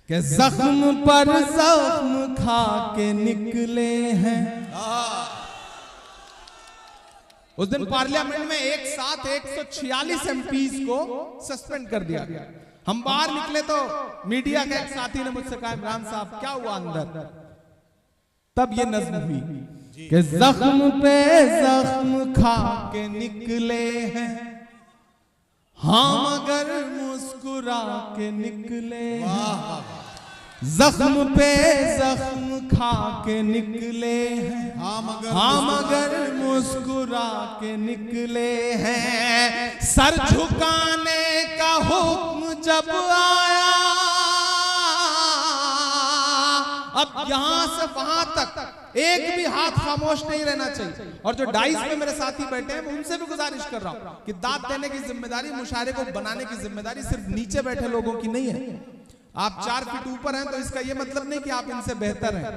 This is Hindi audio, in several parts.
कि जख्म पर जख्म खा के निकले हैं। उस दिन पार्लियामेंट में एक साथ 146 एमपीज को सस्पेंड कर दिया गया। हम बाहर निकले तो मीडिया के एक साथी ने मुझसे कहा, इमरान साहब क्या हुआ अंदर? तब ये नज्म हुई कि जख्म पे जख्म खा के निकले हैं, हाँ मगर मुस्कुरा के निकले हैं। जख्म पे जख्म खा के निकले हैं, हाँ मगर मुस्कुरा के निकले हैं। सर झुकाने का हुक्म जब आया, अब यहां से वहां तक एक भी हाथ खामोश नहीं रहना चाहिए। और जो डाइस पे मेरे साथी बैठे हैं, मैं उनसे भी गुजारिश कर रहा हूं कि दाद देने की जिम्मेदारी, मुशायरे को बनाने की जिम्मेदारी सिर्फ नीचे बैठे लोगों की नहीं है। आप 4 फीट ऊपर हैं तो इसका यह मतलब नहीं कि आप इनसे बेहतर हैं।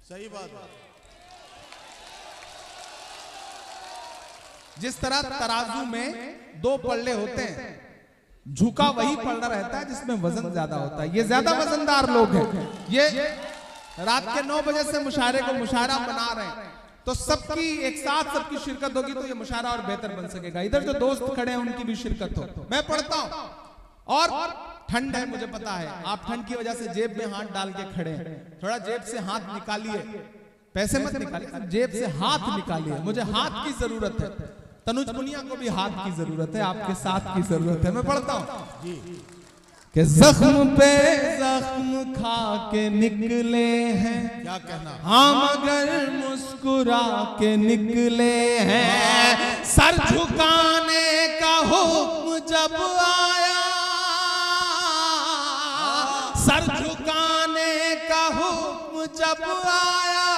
सही बात। जिस तरह तराजू में 2 पल्ले होते हैं, झुका वही पल्ला रहता है जिसमें वजन ज्यादा होता है। ये ज्यादा वजनदार लोग हैं। ये रात के 9 बजे से मुशायरे को मुशायरा बना रहे हैं, तो सबकी एक साथ सबकी शिरकत होगी तो ये मुशायरा और बेहतर बन सकेगा। इधर जो दोस्त खड़े हैं उनकी भी शिरकत हो। मैं पढ़ता हूं और ठंड है, मुझे पता है आप ठंड की वजह से जेब में हाथ डाल के खड़े हैं। थोड़ा जेब से हाथ निकालिए, पैसे मत निकालिए, जेब से हाथ निकालिए। मुझे हाथ की जरूरत है, तनुज पुनिया को भी हाथ की जरूरत है, आपके साथ की जरूरत है। मैं पढ़ता हूं कि जख्म पे जख्म खा के निकले हैं, क्या कहना, हाँ मगर मुस्कुरा के निकले हैं। सर झुकाने का हुक्म जब आया, सर झुकाने का हुक्म जब आया,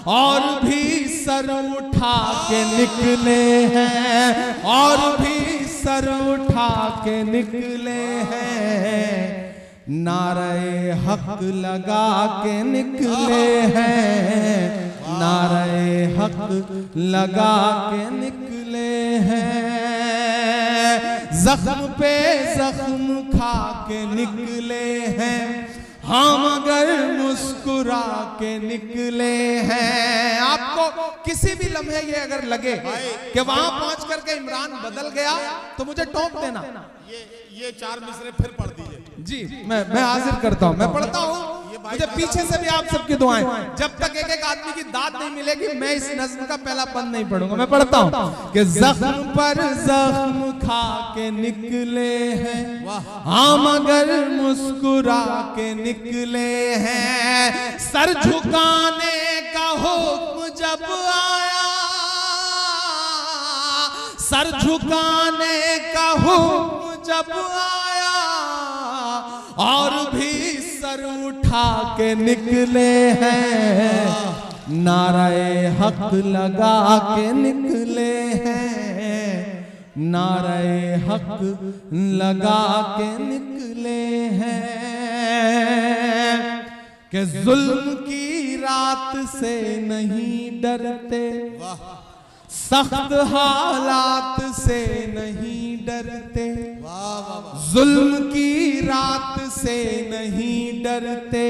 और भी सर उठा के निकले हैं, और भी सर उठा के निकले हैं। नारे हक लगा के निकले हैं, नारे हक लगा के निकले हैं। जख्म पे जख्म खा के निकले हैं, हाँ मगर मुस्कुरा के निकले हैं। आपको किसी भी लम्हे ये अगर लगे कि वहां पहुंच करके इमरान बदल गया तो मुझे टोक देना। ये 4 मिसरे फिर पढ़ दीजिए। जी मैं हाजिर करता हूं, मैं पढ़ता हूं। मुझे पीछे से भी आप सबकी दुआएं। जब तक एक एक आदमी की दाद नहीं मिलेगी मैं इस नज्म का पहला बंद नहीं पढ़ूंगा। मैं पढ़ता हूं कि जख्म पर जख्म खा के निकले हैं, हाँ मगर मुस्कुरा के निकले हैं। सर झुकाने का हुक्म जब आया, सर झुकाने का हुक्म जब आया, और भी सर उठा के निकले हैं। नारे हक लगा के निकले हैं, नारे हक लगा के निकले हैं। कि जुल्म की रात से नहीं डरते, सख्त हालात से नहीं डरते, जुल्म की रात से नहीं डरते,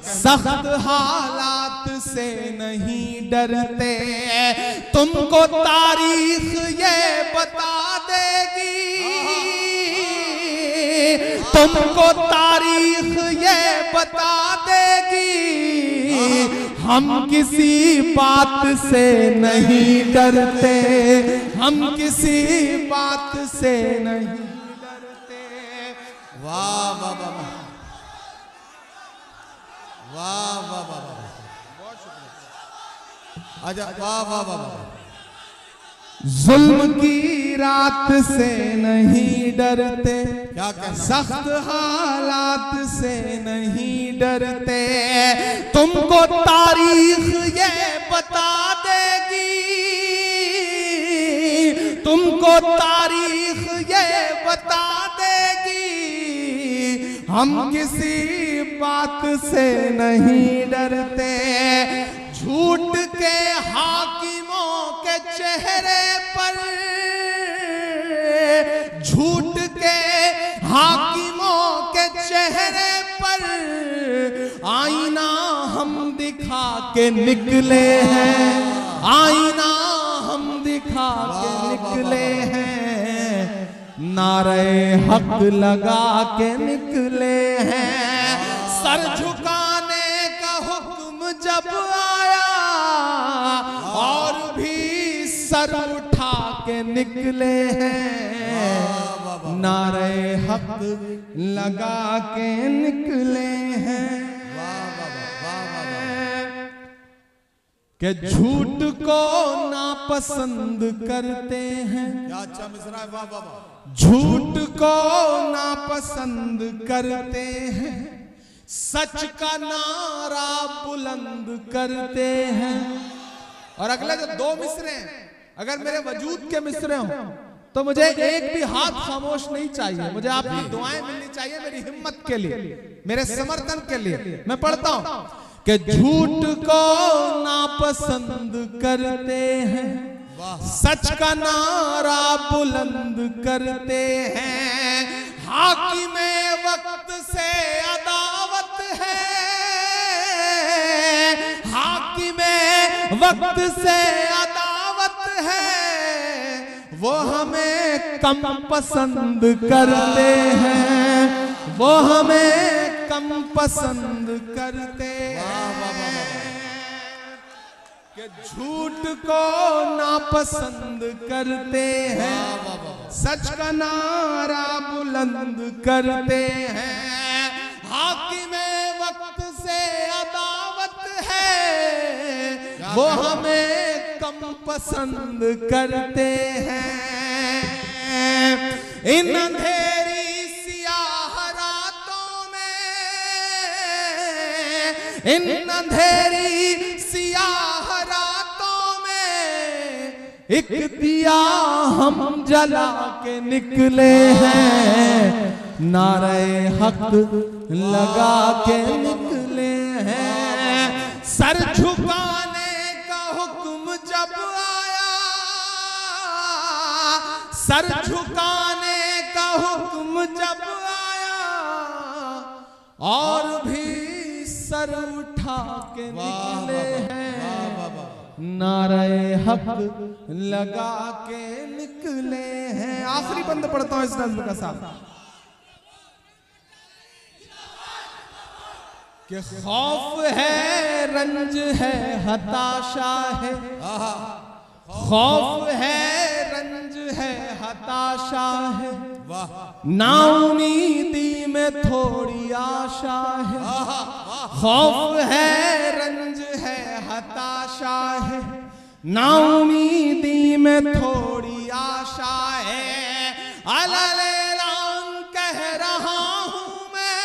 सख्त हालात से नहीं डरते। तुमको तारीख ये बता देगी, तुमको तारीख ये बता देगी, हम किसी बात से नहीं डरते, हम किसी बात से नहीं डरते। वाह वाह वाह वाह वाह वाह, बहुत शुक्रिया। आजा, वाह वाह वाह। जुल्म की रात से नहीं डरते, क्या कहना, सख्त हालात से नहीं डरते। तुमको तारीख ये बता देगी, तुमको तारीख ये बता देगी, हम किसी बात से नहीं डरते। झूठ के हाकिमों के चेहरे पर, झूठ के हाकिमों चेहरे पर आईना हम दिखा के निकले हैं, आईना हम दिखा के निकले हैं, नारे हक लगा के निकले हैं। सर झुकाने का हुक्म जब आया और भी सर उठा के निकले हैं, नारे हक लगा के निकले हैं। कि झूठ को नापसंद करते हैं, क्या अच्छा मिसरा है, वाह वाह वाह। झूठ को नापसंद करते हैं, सच का नारा बुलंद करते हैं। और अगले जो दो मिसरे हैं, अगर मेरे वजूद के मिसरे हों तो मुझे एक भी हाथ खामोश नहीं चाहिए, मुझे आपकी दुआएं मिलनी चाहिए मेरी हिम्मत के लिए, मेरे समर्थन के लिए। मैं पढ़ता हूं कि झूठ को नापसंद करते हैं, सच का नारा बुलंद करते हैं, हाकिमे वक्त से अदावत है, हाकिमे वक्त से अदावत है, वो हमें कम पसंद करते हैं, वो हमें कम पसंद करते हैं। कि झूठ को नापसंद करते हैं, सच का नारा बुलंद करते हैं, हाकिमे वक्त से अदावत है, वो हमें कम पसंद करते हैं। इन अंधेरी सियाह रातों में, इन अंधेरी सियाह रातों में एक दिया हम जला के निकले हैं, नारे हक लगा के निकले हैं। सर झुकाने का हुक्म जब आया, सर झुकाने का हुक्म जब आया और भी सर उठा के निकले हैं, नारे हक लगा के निकले हैं। आखिरी बंद पढ़ता हूं इस नज़्म का साथ कि खौफ है, रंज है, हताशा है, खौफ है, रंज है, हताशा है, नाउमीदी में थोड़ी आशा है। खौफ है, रंज है, हताशा है, नाउमीदी में थोड़ी आशा है। अलैलान कह रहा हूं मैं,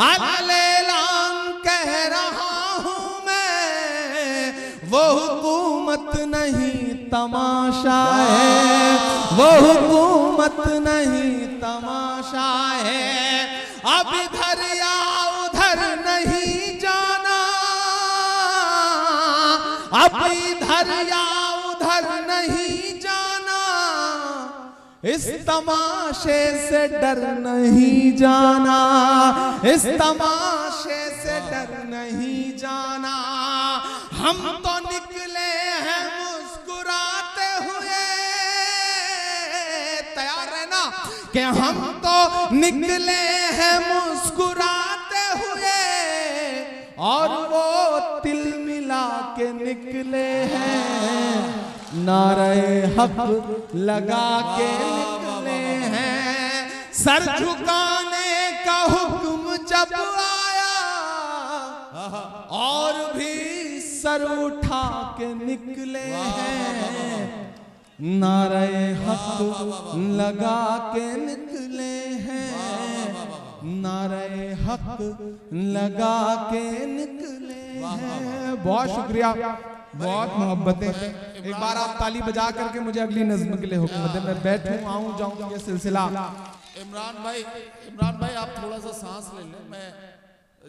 अलैलान कह रहा हूं मैं, वो हुकूमत नहीं तमाशा है, वो हुकूमत नहीं तमाशा है। अब इधर या उधर नहीं जाना, अब इधर या उधर नहीं जाना, इस तमाशे से डर नहीं जाना, इस तमाशे से डर नहीं जाना। हम तो निकले हैं मुस्कुराते हुए, तैयार है ना कि हम तो निकले हैं मुस्कुराते हुए और वो तिल मिला के निकले हैं, नारे हक लगा के निकले हैं। सर झुकाने का हुक्म जब आया और भी सर उठा के निकले हैं, नारे हक लगा के निकले हैं, नारे हक लगा के निकले हैं। बहुत शुक्रिया, बहुत मोहब्बतें। एक बार आप ताली बजा करके मुझे अगली नज़्म के लिए हुक्म दें, मैं बैठूं आऊं जाऊं ये सिलसिला। इमरान भाई आप थोड़ा सा सांस ले लें, मैं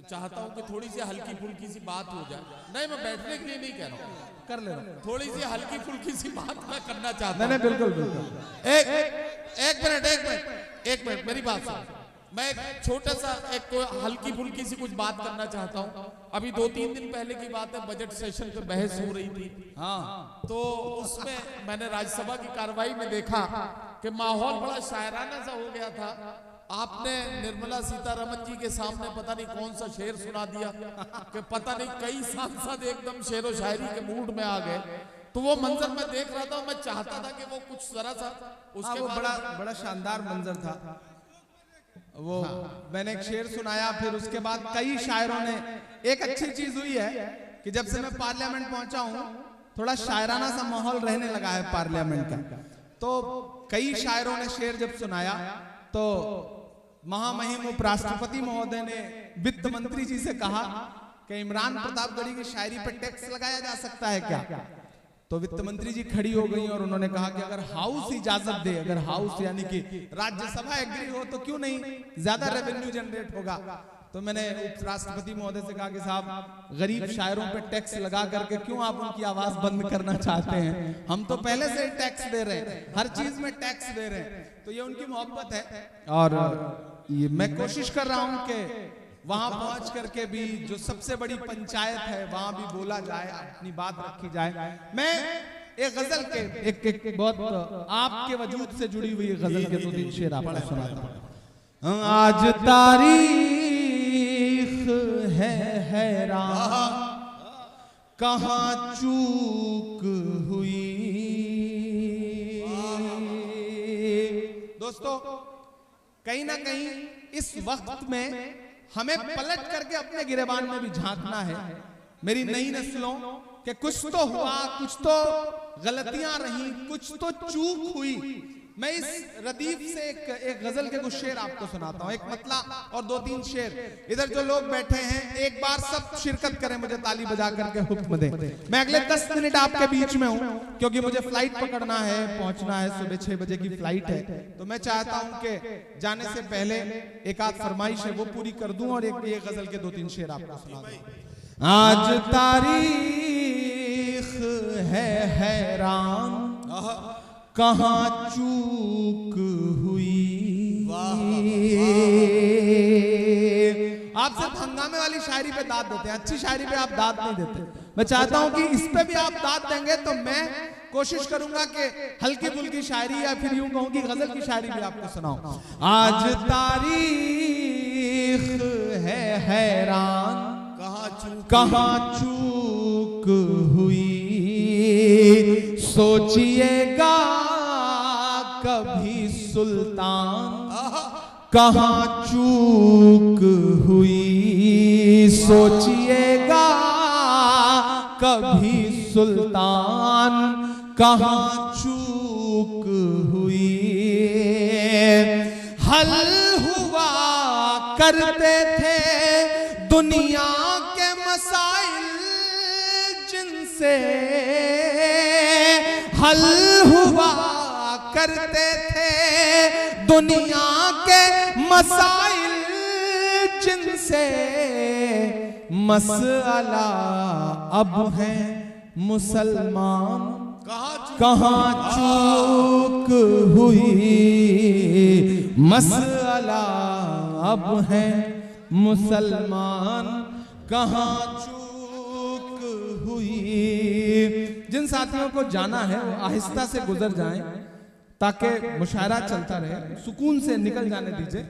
चाहता हूं कि थोड़ी सी हल्की फुल्की सी बात हो जाए। नहीं, मैं बैठने के लिए नहीं कह रहा हूं, कर ले, थोड़ी सी हल्की फुल्की सी बात मैं करना चाहता हूं। नहीं बिल्कुल बिल्कुल। एक मिनट एक मिनट मेरी बात सुन। मैं एक छोटा सा एक हल्की फुल्की सी कुछ बात करना चाहता हूँ। अभी 2-3 दिन पहले की बात है, बजट सेशन पे बहस हो रही थी। हाँ, तो उसमें मैंने राज्यसभा की कार्रवाई में देखा कि माहौल बड़ा शायराना सा हो गया था। आपने निर्मला सीतारमन जी के सामने पता नहीं कौन सा शेर सुना दिया कि पता नहीं कई सांसद एकदम शेरो शायरी के मूड में आ गए। तो वो मंजर मैं देख रहा था, मैं चाहता था कि वो कुछ जरा सा उसके वो बड़ा शानदार मंजर था वो। मैंने एक शेर सुनाया, फिर उसके बाद कई शायरों ने। एक अच्छी चीज हुई है कि जब से मैं पार्लियामेंट पहुंचा हूं, थोड़ा शायराना सा माहौल रहने लगा है पार्लियामेंट का। तो कई शायरों ने शेर जब सुनाया तो महामहिम उपराष्ट्रपति महोदय ने वित्त मंत्री जी से कहा कि इमरान प्रतापगढ़ी की शायरी पर टैक्स लगाया जा सकता है क्या। तो वित्त मंत्री जी खड़ी हो गई और उन्होंने कहा कि अगर हाउस इजाजत दे, अगर हाउस यानी कि राज्यसभा एग्री हो तो क्यों नहीं, ज्यादा रेवेन्यू जनरेट होगा। तो मैंने उपराष्ट्रपति महोदय से कहा कि साहब गरीब शायरों पे टैक्स लगा करके क्यों आप उनकी आवाज बंद करना चाहते हैं, हम तो पहले से टैक्स दे रहे हैं, हर चीज में टैक्स दे रहे हैं। तो ये उनकी मोहब्बत है और ये मैं कोशिश कर रहा हूं कि वहां पहुंच करके भी जो सबसे बड़ी पंचायत है वहां भी बोला जाए, अपनी बात रखी जाए। मैं एक गजल के एक बहुत आपके वजूद से जुड़ी हुई गजल के 2-3 शेर आपको सुनाता हूं। आज तारीख है हैरान, कहां चूक हुई। दोस्तों, कहीं ना कहीं इस वक्त में हमें पलट करके अपने गिरेबान में भी झांकना है। मेरी नई नस्लों के कुछ तो हुआ, कुछ तो गलतियां रही, कुछ तो चूक हुई। मैं इस रदीफ से एक गजल के कुछ शेर आपको सुनाता हूं, एक मतला और 2-3 शेर। इधर जो लोग बैठे हैं एक बार सब शिरकत करें, मुझे ताली बजा करके हुक्म दें। मैं अगले 10 मिनट आपके बीच में हूं क्योंकि मुझे फ्लाइट पकड़ना है, पहुंचना है, सुबह 6 बजे की फ्लाइट है। तो मैं चाहता हूं कि जाने से पहले एक आध फरमाइश है वो पूरी कर दूं और एक गजल के 2-3 शेर आपको सुना दूं। आज तारीख है हैरान, कहां चूक हुई। आप सिर्फ हंगामे वाली शायरी पे दाद देते हैं, अच्छी शायरी पे आप दाद नहीं देते। मैं चाहता हूं कि इस पे भी आप दाद देंगे तो मैं कोशिश करूंगा कि हल्की फुल्की शायरी या फिर यूं कहूं कि गजल की शायरी भी आपको सुनाऊं। आज तारीख है हैरान, कहां चूक हुई। सोचिएगा कभी सुल्तान, कहां चूक हुई। सोचिएगा कभी सुल्तान, कहां चूक हुई। हल हुआ करते थे दुनिया के मसाइल जिनसे, हल हुआ करते थे दुनिया के मसाइल जिनसे। मसला अब है मुसलमान, कहां चूक हुई। मसला अब है मुसलमान, कहां चूक हुई। जिन साथियों को जाना है वो आहिस्ता से गुजर जाएं ताकि मुशायरा चलता रहे, सुकून से निकल जाने दीजिए।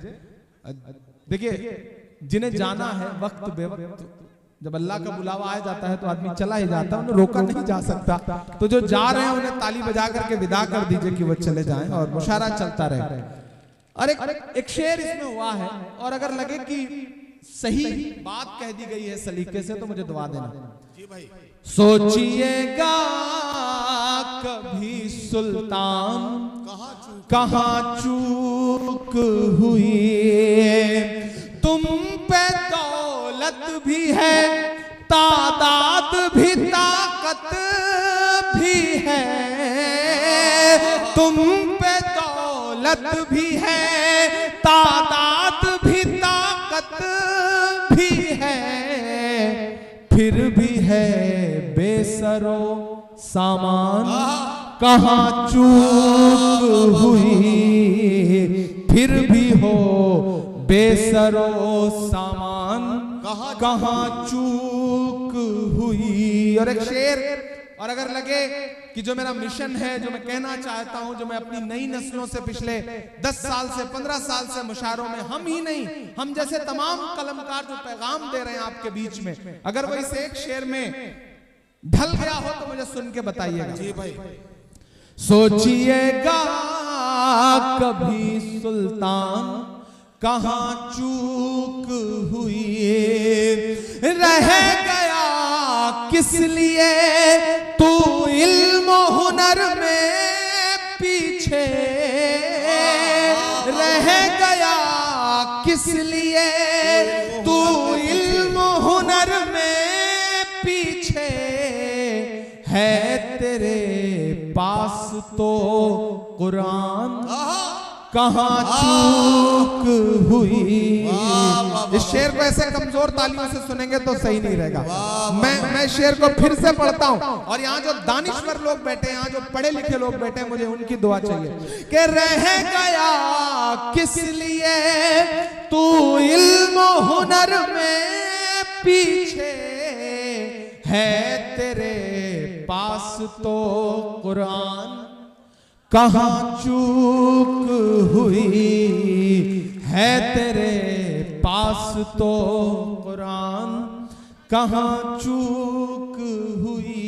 देखिए, जिन्हें जाना है वक्त बेवक्त, जब अल्लाह का बुलावा आ जाता है तो आदमी चला ही जाता है, उन्हें रोका नहीं जा सकता। तो जो जा रहे हैं उन्हें ताली बजा करके विदा कर दीजिए कि वो चले जाएं और मुशायरा चलता रहे। और एक शेर इसमें हुआ है और अगर लगे कि सही बात कह दी गई है सलीके से तो मुझे दुआ देना। जी भाई। सोचिएगा कभी सुल्तान, कहां चूक हुई। तुम पे दौलत भी है, तादाद भी, ताकत भी है। तुम पे दौलत भी है, तादाद भी, ताकत भी है। फिर भी है बेसरो सामान, कहां चूक हुई। फिर भी हो बेसरो सामान, कहाँ चूक हुई। और एक शेर, और अगर लगे कि जो मेरा मिशन है, जो मैं कहना चाहता हूं, जो मैं अपनी नई नस्लों से पिछले 10 साल से 15 साल से मुशायरों में, हम ही नहीं, हम जैसे तमाम कलमकार जो पैगाम दे रहे हैं आपके बीच में, अगर वो इस एक शेर में ढल गया हो तो मुझे सुन के बताइएगा। जी भाई। सोचिएगा कभी सुल्तान, कहाँ चूक हुई, रह गया किस लिए तू इल्म हुनर में पीछे, रह गया किस लिए तू इल्म हुनर में पीछे, है तेरे पास तो कुरान, कहाँ चूक हुई। इस शेर को ऐसे कमजोर तालियों से सुनेंगे तो सही नहीं रहेगा। मैं शेर को फिर से पढ़ता हूं, और यहाँ जो दानिश्वर लोग बैठे हैं, यहाँ जो पढ़े लिखे लोग बैठे हैं, मुझे उनकी दुआ चाहिए कि रह गया किस लिए तू इल्म हुनर में पीछे, है तेरे पास तो कुरान, कहाँ चूक हुई, है तेरे पास तो कुरान, कहाँ चूक हुई।